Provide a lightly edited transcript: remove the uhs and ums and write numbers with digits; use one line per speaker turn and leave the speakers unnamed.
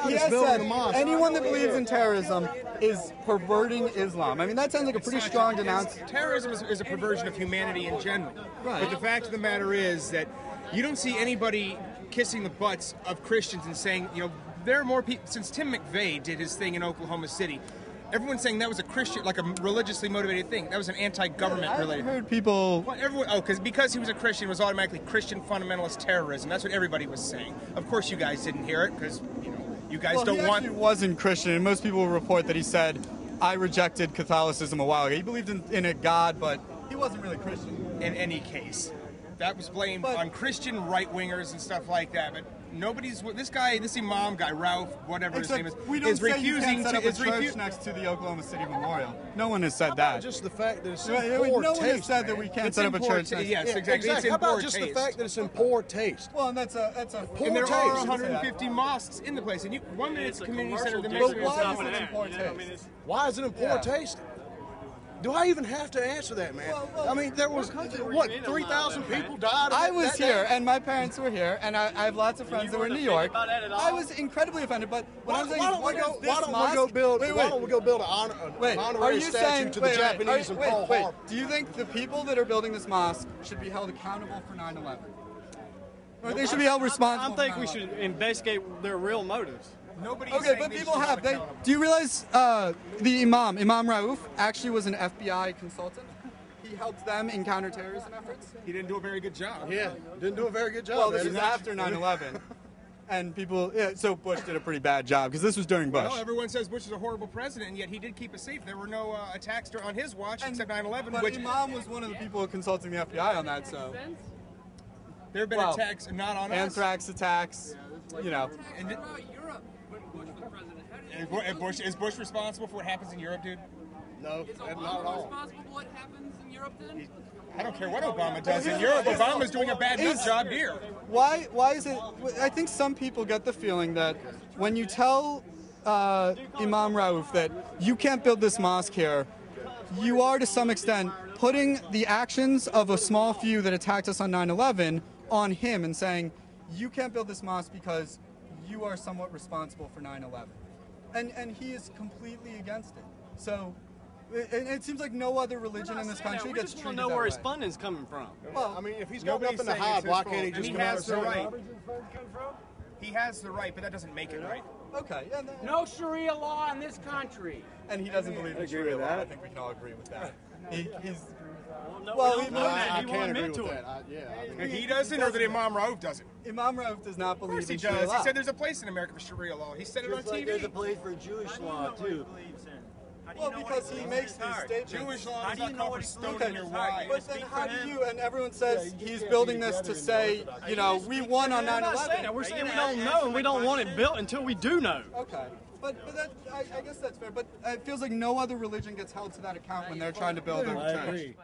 He has said anyone that believes in terrorism is perverting Islam. I mean, that sounds like a pretty strong denouncement.
Terrorism is a perversion of humanity in general.
Right.
But the fact of the matter is that you don't see anybody kissing the butts of Christians and saying, you know, there are more people. Since Tim McVeigh did his thing in Oklahoma City, everyone's saying that was a Christian, like a religiously motivated thing. That was an anti-government related.
I heard people.
Well, everyone, because he was a Christian, it was automatically Christian fundamentalist terrorism. That's what everybody was saying. Of course, you guys didn't hear it because you guys don't want.
He wasn't Christian, and most people report that he said, "I rejected Catholicism a while ago." He believed in a God, but he wasn't really Christian.
In any case, that was blamed on Christian right-wingers and stuff like that. But nobody's this Imam guy, Ralph, whatever his name is,
we don't
is
say
refusing
you can't set up
to.
a church next to the Oklahoma City Memorial. No one has said that.
Just the fact that it's in
no
poor
one has
taste.
said that we can't set up a church.
Yes, exactly. It's in
How about
poor
just
taste.
the fact that it's in poor taste?
Well, and that's a
poor
And there
taste.
are 150 mosques in the place, and 1 minute it's a community center, the next
But
minute
why
it's
is it in poor taste?
Why is it in poor taste? Do I even have to answer that, man?
Well,
I mean, there was, what, 3,000 people died?
I was
that
here,
day?
and my parents were here, and I have lots of friends that were in New York. I was incredibly offended, but when I was saying,
Why don't we go build an honorary statue to the Japanese and Pearl Harbor?
Do you think the people that are building this mosque should be held accountable for 9/11? Or they should be held responsible?
I think we should investigate their real motives.
Okay, but people have. Do you realize the Imam Rauf, actually was an FBI consultant? He helped them in counterterrorism efforts.
He didn't do a very good job.
Yeah, didn't do a very good job.
Well, this is after 9/11. And people, so Bush did a pretty bad job, because this was during Bush.
Well, everyone says Bush is a horrible president, and yet he did keep us safe. There were no attacks on his watch except 9/11.
But Imam was one of the people consulting the FBI on that, so.
There have been attacks, not on us.
Anthrax attacks, you know.
And is Bush responsible for what happens in Europe, dude?
No, not at all.
Responsible for what happens in Europe then?
I don't care what Obama does in Europe. Obama's doing a bad enough job here.
Why is it? I think some people get the feeling that when you tell Imam Rauf that you can't build this mosque here, you are to some extent putting the actions of a small few that attacked us on 9/11 on him and saying you can't build this mosque because you are somewhat responsible for 9/11. And he is completely against it. So it seems like no other religion in this country gets treated that way.
We just want to know where his funding's coming from.
Well, I mean, if he's got nothing to hide, why can't he just come out and say
right? He has the right, but that doesn't make it right.
Okay. Yeah,
No Sharia law in this country.
And he doesn't believe in Sharia law. I think we can all agree with that. He's.
I can't agree with that.
He doesn't, or that Imam Rauf doesn't?
Imam Rauf does not believe
in
Sharia law.
Of course he does. He said there's a place in America for Sharia law. He said it on TV.
There's a place for Jewish law, too.
Well, because he makes these statements.
Jewish law does not call for stoning your wives.
But then how do you, and everyone says he's building this to say, you know, we won on 9/11.
We're saying we don't know, and we don't want it built until we do know.
Okay. But that, I guess that's fair. But it feels like no other religion gets held to that account when they're trying to build a church.